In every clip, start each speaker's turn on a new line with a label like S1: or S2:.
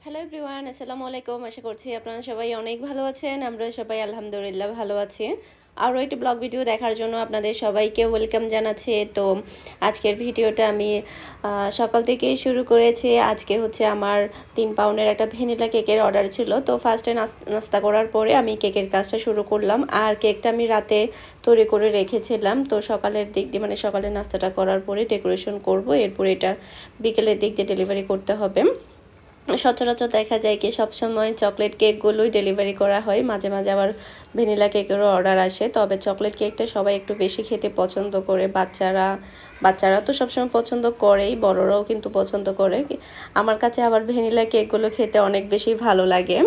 S1: Hello everyone, আসসালামু আলাইকুম। আশা করছি আপনারা সবাই অনেক ভালো আছেন। আমরা সবাই আলহামদুলিল্লাহ ভালো আছি। আরও একটি ব্লগ ভিডিও দেখার জন্য আপনাদের সবাইকে ওয়েলকাম জানাচ্ছি। তো আজকের ভিডিওটা আমি সকাল থেকেই শুরু করেছি। আজকে হচ্ছে আমার 3 পাউন্ডের একটা ভ্যানিলা কেকের অর্ডার ছিল। তো ফার্স্টে নাস্তা করার পরে আমি কেকের কাজটা শুরু করলাম। আর কেকটা আমি রাতে তৈরি করে রেখেছিলাম। তো সকালের দিক দিয়ে মানে সকালের নাস্তাটা করার পরে ডেকোরেশন করব, এরপরে এটা বিকেলের দিক দিয়ে ডেলিভারি করতে হবে। সচরাচর দেখা যায় কি সবসময় চকলেট কেকগুলোই ডেলিভারি করা হয়, মাঝে মাঝে আবার ভ্যানিলা কেকেরও অর্ডার আসে। তবে চকলেট কেকটা সবাই একটু বেশি খেতে পছন্দ করে। বাচ্চারা তো সবসময় পছন্দ করেই, বড়রাও কিন্তু পছন্দ করে। আমার কাছে আবার ভ্যানিলা কেকগুলো খেতে অনেক বেশি ভালো লাগে।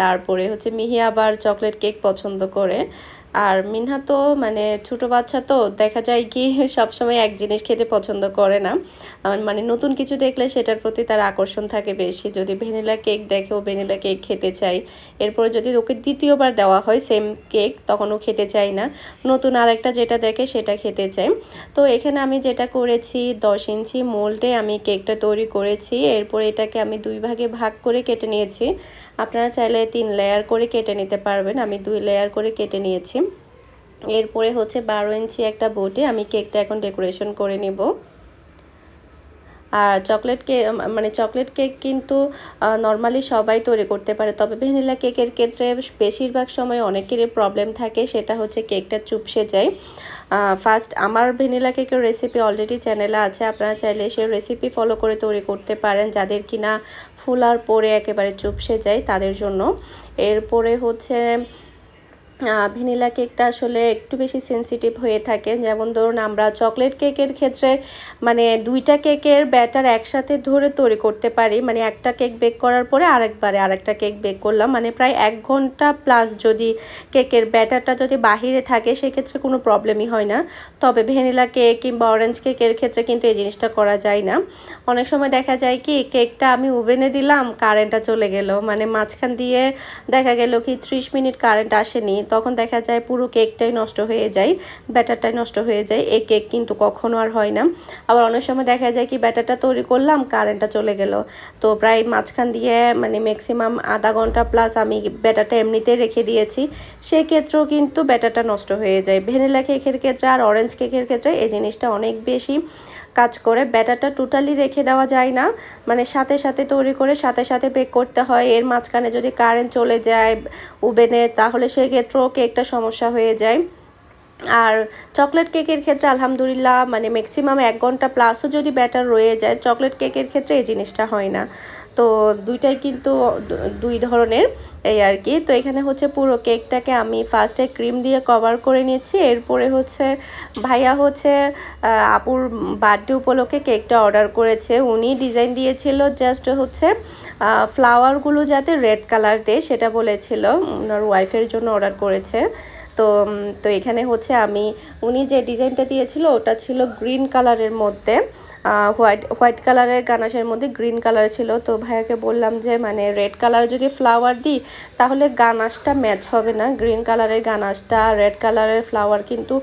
S1: তারপরে হচ্ছে মিহি আবার চকলেট কেক পছন্দ করে। আর মিনহা তো মানে ছোটো বাচ্চা, তো দেখা যায় কি সবসময় এক জিনিস খেতে পছন্দ করে না। মানে নতুন কিছু দেখলে সেটার প্রতি তার আকর্ষণ থাকে বেশি। যদি ভ্যানিলা কেক দেখে ও ভ্যানিলা কেক খেতে চায়। এরপরে যদি ওকে দ্বিতীয়বার দেওয়া হয় সেম কেক, তখন ও খেতে চায় না, নতুন আরেকটা যেটা দেখে সেটা খেতে চায়। তো এখানে আমি যেটা করেছি, 10 ইঞ্চি মোল্ডে আমি কেকটা তৈরি করেছি। এরপরে এটাকে আমি 2 ভাগে ভাগ করে কেটে নিয়েছি। আপনারা চাইলে 3 লেয়ার করে কেটে নিতে পারবেন, আমি 2 লেয়ার করে কেটে নিয়েছি। এরপরে হচ্ছে 12 ইঞ্চি একটা বোর্ডে আমি কেকটা এখন ডেকোরেশন করে নেব। আর চকলেট কেক কিন্তু নর্মালি সবাই তৈরি করতে পারে। তবে ভ্যানিলা কেকের ক্ষেত্রে বেশিরভাগ সময় অনেকেরই প্রবলেম থাকে, সেটা হচ্ছে কেকটা চুপসে যায়। ফার্স্ট আমার ভ্যানিলা কেকের রেসিপি অলরেডি চ্যানেলে আছে, আপনারা চাইলে সেই রেসিপি ফলো করে তৈরি করতে পারেন, যাদের কিনা ফুলার পরে একেবারে চুপসে যায় তাদের জন্য। এরপরে হচ্ছে ভ্যানিলা কেকটা আসলে একটু বেশি সেন্সিটিভ হয়ে থাকে। যেমন ধরুন আমরা চকলেট কেকের ক্ষেত্রে মানে 2টা কেকের ব্যাটার একসাথে ধরে তৈরি করতে পারি। মানে একটা কেক বেক করার পরে আরেকটা কেক বেক করলাম, মানে প্রায় 1 ঘন্টা প্লাস যদি কেকের ব্যাটারটা যদি বাহিরে থাকে সেক্ষেত্রে কোনো প্রবলেমই হয় না। তবে ভ্যানিলা কেক কিংবা অরেঞ্জ কেকের ক্ষেত্রে কিন্তু এই জিনিসটা করা যায় না। অনেক সময় দেখা যায় কি কেকটা আমি ওভেনে দিলাম, কারেন্টটা চলে গেল, মানে মাঝখান দিয়ে দেখা গেল কি 30 মিনিট কারেন্ট আসেনি, তখন দেখা যায় পুরো কেকটাই নষ্ট হয়ে যায়, ব্যাটারটাই নষ্ট হয়ে যায়। এই কেক কিন্তু কখনো আর হয় না। আবার অনেক সময় দেখা যায় কি ব্যাটারটা তৈরি করলাম, কারেন্টটা চলে গেল, তো প্রায় মাঝখান দিয়ে মানে ম্যাক্সিমাম আধা ঘন্টা প্লাস আমি ব্যাটারটা এমনিতেই রেখে দিয়েছি, সেক্ষেত্রেও কিন্তু ব্যাটারটা নষ্ট হয়ে যায়। ভ্যানিলা কেকের ক্ষেত্রে আর অরেঞ্জ কেকের ক্ষেত্রে এই জিনিসটা অনেক বেশি কাজ করে। ব্যাটারটা টোটালি রেখে দেওয়া যায় না, মানে সাথে সাথে তৈরি করে সাথে সাথে বেক করতে হয়। এর মাঝখানে যদি কারেন্ট চলে যায় ওভেনে, তাহলে সেক্ষেত্রেও কেকটা সমস্যা হয়ে যায়। আর চকলেট কেকের ক্ষেত্রে আলহামদুলিল্লাহ মানে ম্যাক্সিমাম 1 ঘন্টা প্লাসও যদি ব্যাটার রয়ে যায়, চকলেট কেকের ক্ষেত্রে এই জিনিসটা হয় না। তো দুইটাই কিন্তু 2 ধরনের এই আর কি। তো এখানে হচ্ছে পুরো কেকটাকে আমি ফার্স্টে ক্রিম দিয়ে কভার করে নিচ্ছি। এরপরে হচ্ছে ভাইয়া হচ্ছে আপুর বার্থডে উপলক্ষে কেকটা অর্ডার করেছে, উনি ডিজাইন দিয়েছিল জাস্ট হচ্ছে ফ্লাওয়ারগুলো যাতে রেড কালার দেয় সেটা বলেছিল, ওনার ওয়াইফের জন্য অর্ডার করেছে। তো এখানে হচ্ছে উনি যে ডিজাইনটা দিয়েছিল ওটা ছিল গ্রিন কালারের মধ্যে, হোয়াইট কালারের গানাশের মধ্যে গ্রিন কালার ছিল। তো ভাইয়াকে বললাম যে মানে রেড কালার যদি ফ্লাওয়ার দিই তাহলে গানাশটা ম্যাচ হবে না, গ্রিন কালারের গানাশটা রেড কালারের ফ্লাওয়ার কিন্তু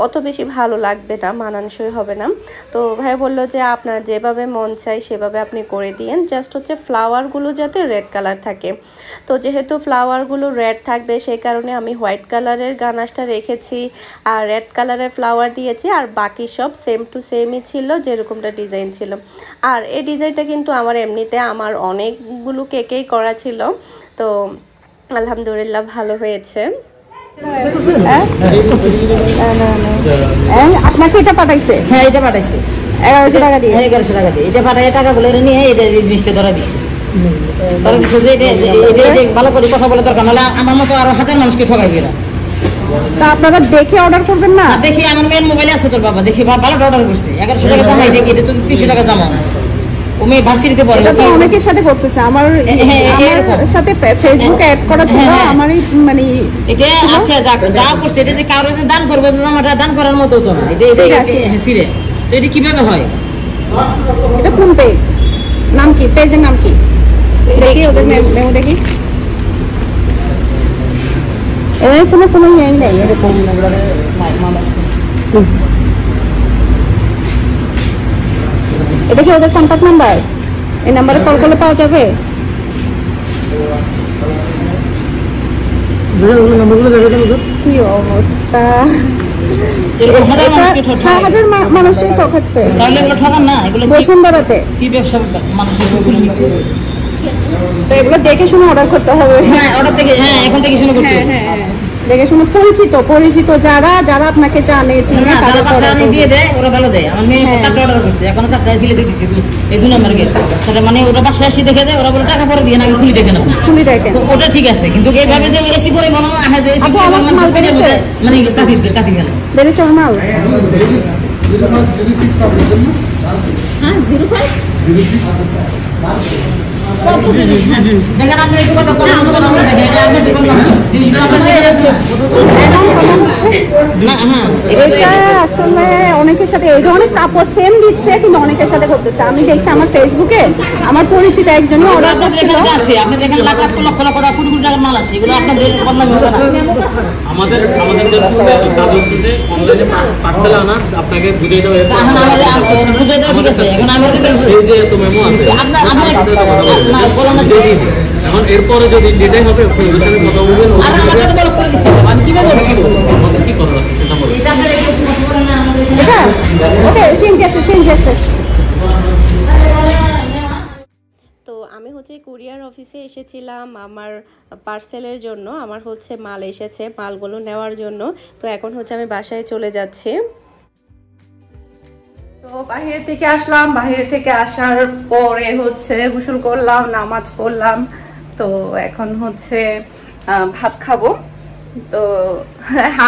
S1: অত বেশি ভালো লাগবে না, মানানসই হবে না। তো ভাই বললো যে আপনার যেভাবে মন চাই সেভাবে আপনি করে দিয়েন, জাস্ট হচ্ছে ফ্লাওয়ারগুলো যাতে রেড কালার থাকে। তো যেহেতু ফ্লাওয়ারগুলো রেড থাকবে সেই কারণে আমি হোয়াইট কালারের গানাশটা রেখেছি আর রেড কালারের ফ্লাওয়ার দিয়েছি, আর বাকি সব সেম টু সেমই ছিল যেরকমটা ডিজাইন ছিল। আর এই ডিজাইনটা কিন্তু আমার এমনিতে আমার অনেকগুলো কেকেই করা ছিল, তো আলহামদুলিল্লাহ ভালো হয়েছে।
S2: আপনাকে এটা পাঠাইছে?
S3: হ্যাঁ এটা পাঠাইছে
S2: 1100 টাকা দিয়ে।
S3: 1100 টাকা দিয়ে এটা পাঠাই, টাকাগুলো নিয়ে এটা জিনিসটা ধরা দিচ্ছে। ধরা দিচ্ছে যে এটা ভালো করে কথা বলে দরকার, নাহলে আমার মতো আরো হাজার মানুষকে ঠকাই গেলাম।
S2: তা আপনারা দেখে অর্ডার করবেন না?
S3: দেখি আমার মেয়ের মোবাইলে আছে, তোর বাবা দেখি ভালোটা অর্ডার করছে, 1100 টাকা জমা, এটা তো 300 টাকা জমা। ও মেয়ে ভার্সিটিতে পড়ে,
S2: এটা তো অনেকের সাথে করতেছে, আমার সাথে ফেসবুকে অ্যাড করা ছিল, আমারই মানে
S3: এটা আচ্ছা যা করছে এটা যে কারো যে দান করবে জামাটা দান করার মতো তো না, এটা সিরে। তো এটা কিভাবে হয়?
S2: এটা কোন পেজ, নাম কি, পেজের নাম কি দেখি, ওদের মেমো দেখি। এর কোনো ইয়েই নাই এরকম। এটা কি ওদের কন্ট্যাক্ট নাম্বার? এই নাম্বারে কল করলে পাওয়া যাবে? কি অবস্থা, হাজার মানুষই তো খাচ্ছে বসুন্ধরাতে। তো এগুলো দেখে শুনে অর্ডার করতে হবে। দেখে শুনে পরিচিত যারা যারা আপনাকে জানে চিনে
S3: দিয়ে দেয়, ওরা ভালো দেয়। আমার মেয়ে 4টা অর্ডার করছে, এখনো 4টা ছিল দিতেছি, এই 2 নম্বর গেট। সেটা মানে ওরা বাসায় এসে দেখে দেয়, ওরা বলে টাকা পরে দিয়ে না, খুলি দেখেন আপনি,
S2: খুলি দেখেন,
S3: ওটা ঠিক আছে। কিন্তু এইভাবে যে এসি করে মনে হয় যে এসি করে মানে কাটি গেল
S2: দেরি সব মাল।
S3: হ্যাঁ 05
S2: আসলে অনেকের সাথে এই যে অনেক কাপড় সেম দিচ্ছে, কিন্তু অনেকের সাথে করতেছে। আমি দেখছি আমার ফেসবুকে আমার পরিচিত একজনই অর্ডার করছিল।
S3: আপনি দেখেন লাখ লাখ লক্ষ লক্ষ টাকা কোটি কোটি টাকার মাল আছে, এগুলো আপনাদের বদনামি হবে না।
S4: আমাদের অনলাইনে পার্সেল আনা আপনাকে বুঝিয়ে দেওয়া সেই যে এত মেমো আছে এখন এরপরে যদি যেটাই হবে ওদের সাথে কথা বলবেন,
S3: আমি কিভাবে বলছি
S4: কি করার আছে সেটা বলবেন।
S1: তো আমি হচ্ছে কুরিয়ার অফিসে এসেছিলাম আমার পার্সেলের জন্য, আমার হচ্ছে মাল এসেছে, মালগুলো নেওয়ার জন্য। তো এখন হচ্ছে আমি বাসায় চলে যাচ্ছি। তো বাইরে থেকে আসলাম, বাইরে থেকে আসার পরে হচ্ছে গোসল করলাম, নামাজ পড়লাম। তো এখন হচ্ছে ভাত খাবো। তো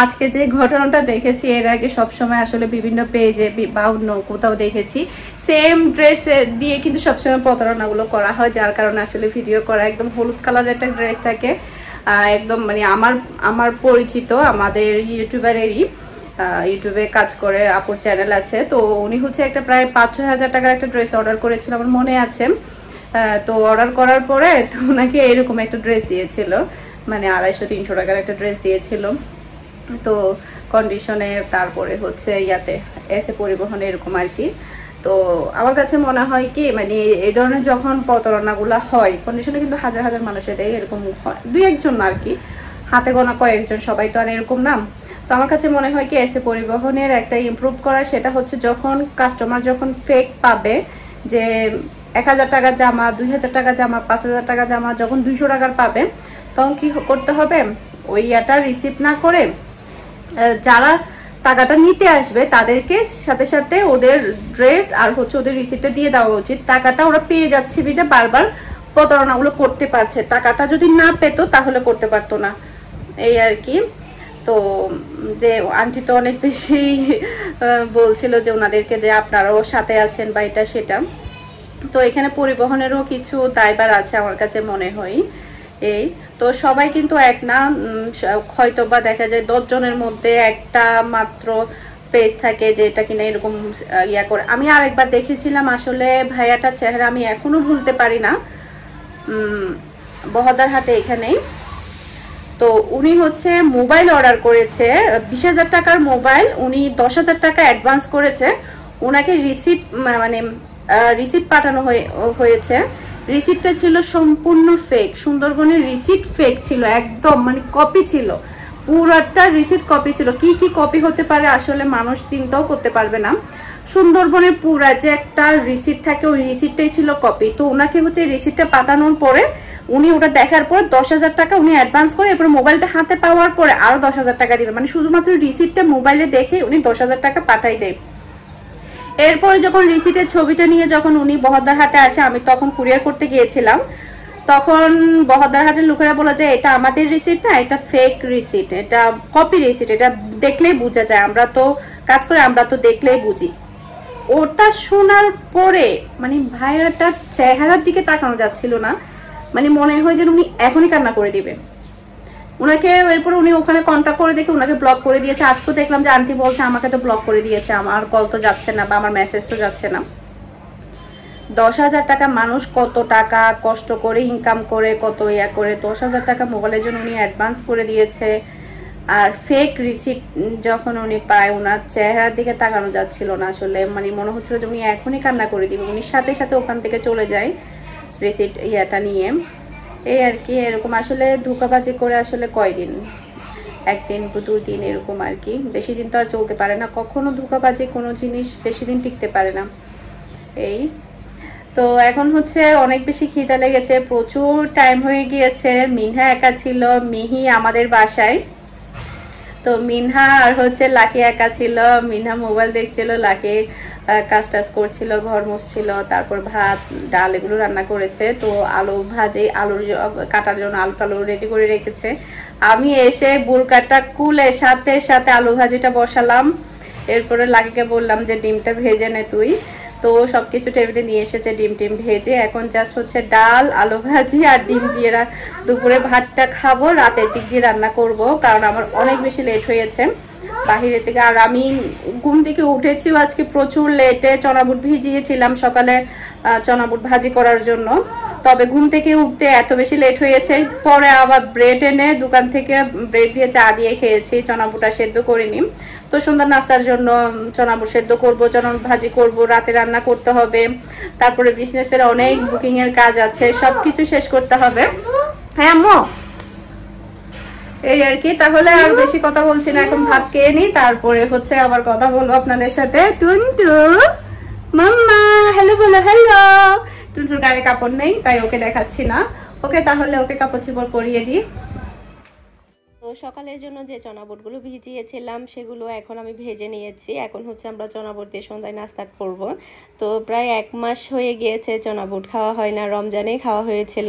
S1: আজকে যে ঘটনাটা দেখেছি, এর আগে সবসময় আসলে বিভিন্ন পেজে বা অন্য কোথাও দেখেছি সেম ড্রেস দিয়ে কিন্তু সবসময় প্রতারণাগুলো করা হয়, যার কারণে আসলে ভিডিও করা। একদম হলুদ কালারের একটা ড্রেস থাকে, একদম মানে আমার পরিচিত আমাদের ইউটিউবারেরই, ইউটিউবে কাজ করে আপুর চ্যানেল আছে। তো উনি হচ্ছে একটা প্রায় 5-6 হাজার টাকার একটা ড্রেস অর্ডার করেছিল, আমার মনে আছে। তো অর্ডার করার পরে তো ওনাকে এরকম একটা ড্রেস দিয়েছিল, মানে 250-300 টাকার একটা ড্রেস দিয়েছিল। তো কন্ডিশনে তারপরে হচ্ছে ইয়াতে এসে পরিবহনে এরকম আর কি। তো আমার কাছে মনে হয় কি, মানে এই ধরনের যখন প্রতারণাগুলো হয়, কন্ডিশনে কিন্তু হাজার হাজার মানুষের এরকম হয়, 2-1 আর কি, হাতে গোনা কয়েকজন, সবাই তো আর এরকম না। তো আমার কাছে মনে হয় কি এসে পরিবহনের একটা ইমপ্রুভ করা, সেটা হচ্ছে যখন কাস্টমার যখন ফেক পাবে যে 1000 টাকার জামা, 2000 টাকার জামা, 5000 টাকার জামা যখন 200 টাকার পাবে, তখন কি করতে হবে, ওই ইয়াটা রিসিভ না করে যারা টাকাটা নিতে আসবে তাদেরকে সাথে সাথে ওদের ড্রেস আর হচ্ছে ওদের রিসিপ্টটা দিয়ে দেওয়া উচিত। টাকাটা ওরা পেয়ে যাচ্ছে বিধে বারবার প্রতারণাগুলো করতে পারছে, টাকাটা যদি না পেত তাহলে করতে পারতো না, এই আর কি। তো যে আন্টি তো অনেক বেশি বলছিল যে ওনাদেরকে যে আপনারাও সাথে আছেন বা এটা সেটা। তো এখানে পরিবহনেরও কিছু দায়ভার আছে আমার কাছে মনে হয়। এই তো সবাই কিন্তু এক না, হয়তো বা দেখা যায় 10 জনের মধ্যে একটা মাত্র পেজ থাকে যেটা কিনা এরকম ইয়া করে। আমি আরেকবার দেখেছিলাম, আসলে ভাইয়াটার চেহারা আমি এখনো ভুলতে পারি না, বহদ্দারহাটে এখানে। তো উনি হচ্ছে মোবাইল অর্ডার করেছে, 20,000 টাকার মোবাইল, উনি 10,000 টাকা অ্যাডভান্স করেছে। ওনাকে রিসিট পাঠানো হয়েছে, রিসিটটা ছিল সম্পূর্ণ ফেক, সুন্দরবনের রিসিট ফেক ছিল, একদম মানে কপি ছিল, পুরাটা রিসিট কপি ছিল। কি কি কপি হতে পারে আসলে মানুষ চিন্তাও করতে পারবে না। সুন্দরবনের পুরা যে একটা রিসিট থাকে, ওই রিসিটটাই ছিল কপি। তো ওনাকে হচ্ছে রিসিটটা পাঠানোর পরে উনি ওটা দেখার পর 10,000 টাকা উনি অ্যাডভান্স করে, এরপর মোবাইলটা হাতে পাওয়ার পরে আরো 10,000 টাকা দিবেন, মানে শুধুমাত্র রিসিটটা মোবাইলে দেখে উনি 10,000 টাকা পাঠাই দেয়। এরপরে যখন রিসিটের ছবিটা নিয়ে যখন উনি বহদ্দারহাটে আসে, আমি তখন কুরিয়ার করতে গিয়েছিলাম, তখন বহদ্দারহাটের লোকেরা বলে যে এটা আমাদের রিসিট না, এটা ফেক রিসিট, এটা কপি রিসিট, এটা দেখলেই বোঝা যায়, আমরা তো কাজ করে, আমরা তো দেখলেই বুঝি। ওটা শোনার পরে মানে ভাইয়াটার চেহারার দিকে তাকানো যাচ্ছিল না, মানে মনে হয় যে উনি এখনই কান্না করে দিবেন। ওনাকে এরপর উনি ওখানে কন্ট্যাক্ট করে দেখে ওনাকে ব্লক করে দিয়েছে। আজকেও দেখলাম যে আন্টি বলছে আমাকে তো ব্লক করে দিয়েছে, আমার কল তো যাচ্ছে না বা আমার মেসেজ তো যাচ্ছে না। 10,000 টাকা, মানুষ কত টাকা কষ্ট করে ইনকাম করে, কত ইয়া করে 10,000 টাকা মোবাইলের জন্য উনি অ্যাডভান্স করে দিয়েছে। আর ফেক রিসিট যখন উনি পায়, ওনার চেহারার দিকে তাকানো যাচ্ছিল না আসলে, মানে মনে হচ্ছিল যে উনি এখনই কান্না করে দিবেন। উনি সাথে সাথে ওখান থেকে চলে যায় রিসিট ইয়াটা নিয়ে।
S2: এই আর কি। এরকম আসলে ধোঁকাবাজি করে আসলে কয়দিন, একদিন 2 দিন এরকম আর কি, বেশি দিন তো আর চলতে পারে না, কখনো ধোঁকাবাজি কোনো জিনিস বেশি দিন টিকতে পারে না। এই তো এখন হচ্ছে অনেক বেশি খিদা লেগেছে, প্রচুর টাইম হয়ে গিয়েছে। মিনহা একা ছিল, মিহি আমাদের বাসায়, তো মিনহা আর হচ্ছে লাকি একা ছিল। মিনহা মোবাইল দেখছিল, লাকি কাজ টাজ করছিল, ঘর মুছছিল, তারপর ভাত ডাল এগুলো রান্না করেছে। তো আলু ভাজি, আলুর কাটার জন্য আলু টালু রেডি করে রেখেছে। আমি এসে বুরকাটা কুলে সাথে সাথে আলু ভাজিটা বসালাম। এরপরে লাকিকে বললাম যে ডিমটা ভেজে নে তুই, তো সবকিছু টেবিলে নিয়ে এসেছে, ডিম টিম ভেজে। এখন জাস্ট হচ্ছে ডাল, আলু ভাজি আর ডিম দিয়ে দুপুরে ভাতটা খাবো, রাতের দিক দিয়ে রান্না করব, কারণ আমার অনেক বেশি লেট হয়েছে বাহিরে থেকে। আর আমি ঘুম থেকে উঠেছিও আজকে প্রচুর লেটে, চনাবুট ভিজিয়েছিলাম সকালে চনাবুট ভাজি করার জন্য, তবে ঘুম থেকে উঠতে এত বেশি লেট হয়েছে। পরে আবার ব্রেড এনে দোকান থেকে ব্রেড দিয়ে চা দিয়ে খেয়েছি, চনাবুটা সেদ্ধ করিনি। তো সন্ধ্যা নাস্তার জন্য চনাবুট সেদ্ধ করবো, চনাবুট ভাজি করব, রাতে রান্না করতে হবে, তারপরে বিজনেসের অনেক বুকিং এর কাজ আছে, সবকিছু শেষ করতে হবে। হ্যাঁ আম্মু, এই আর কি। তাহলে আর বেশি কথা বলছি না, এখন ভাত খেয়ে নি, তারপরে হচ্ছে আবার কথা বলবো আপনাদের সাথে। টুনটু মাম্মা হ্যালো বলো, হ্যালো। টুনটুর গায়ে কাপড় নেই তাই ওকে দেখাচ্ছি না। ওকে, তাহলে ওকে কাপড় চোপড় পরিয়ে দিই।
S1: তো সকালের জন্য যে চনাবুটগুলো ভিজিয়েছিলাম সেগুলো এখন আমি ভেজে নিয়েছি। এখন হচ্ছে আমরা চনাবুট দিয়ে সন্ধ্যায় নাস্তা করব। তো প্রায় 1 মাস হয়ে গিয়েছে চনাবুট খাওয়া হয় না, রমজানেই খাওয়া হয়েছিল,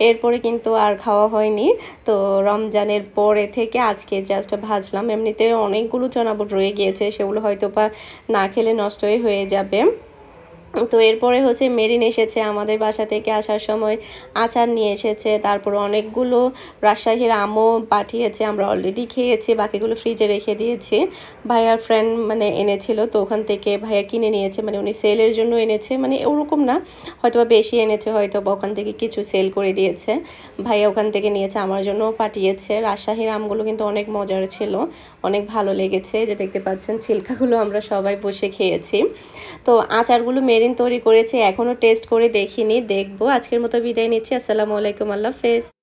S1: এরপরে কিন্তু আর খাওয়া হয়নি। তো রমজানের পরে থেকে আজকে জাস্ট ভাজলাম। এমনিতে অনেকগুলো চনাবুট রয়ে গিয়েছে, সেগুলো হয়তো বা না খেলে নষ্টই হয়ে যাবে। তো এরপরে হচ্ছে মেরিন এসেছে আমাদের বাসা থেকে আসার সময়, আচার নিয়ে এসেছে, তারপর অনেকগুলো রাজশাহীর আমও পাঠিয়েছে, আমরা অলরেডি খেয়েছি, বাকিগুলো ফ্রিজে রেখে দিয়েছি। ভাইয়ার ফ্রেন্ড মানে এনেছিল, তো ওখান থেকে ভাইয়া কিনে নিয়েছে, মানে উনি সেলের জন্য এনেছে, মানে ওরকম না, হয়তো বা বেশি এনেছে, হয়তো বা ওখান থেকে কিছু সেল করে দিয়েছে, ভাইয়া ওখান থেকে নিয়েছে, আমার জন্যও পাঠিয়েছে। রাজশাহীর আমগুলো কিন্তু অনেক মজার ছিল, অনেক ভালো লেগেছে। যে দেখতে পাচ্ছেন ছিলকাগুলো আমরা সবাই বসে খেয়েছি। তো আচারগুলো মেরিন তৈরি করেছে, এখনও টেস্ট করে দেখিনি, দেখবো। আজকের মতো বিদায় নিচ্ছি, আসসালামু আলাইকুম, আল্লাহ হাফেজ।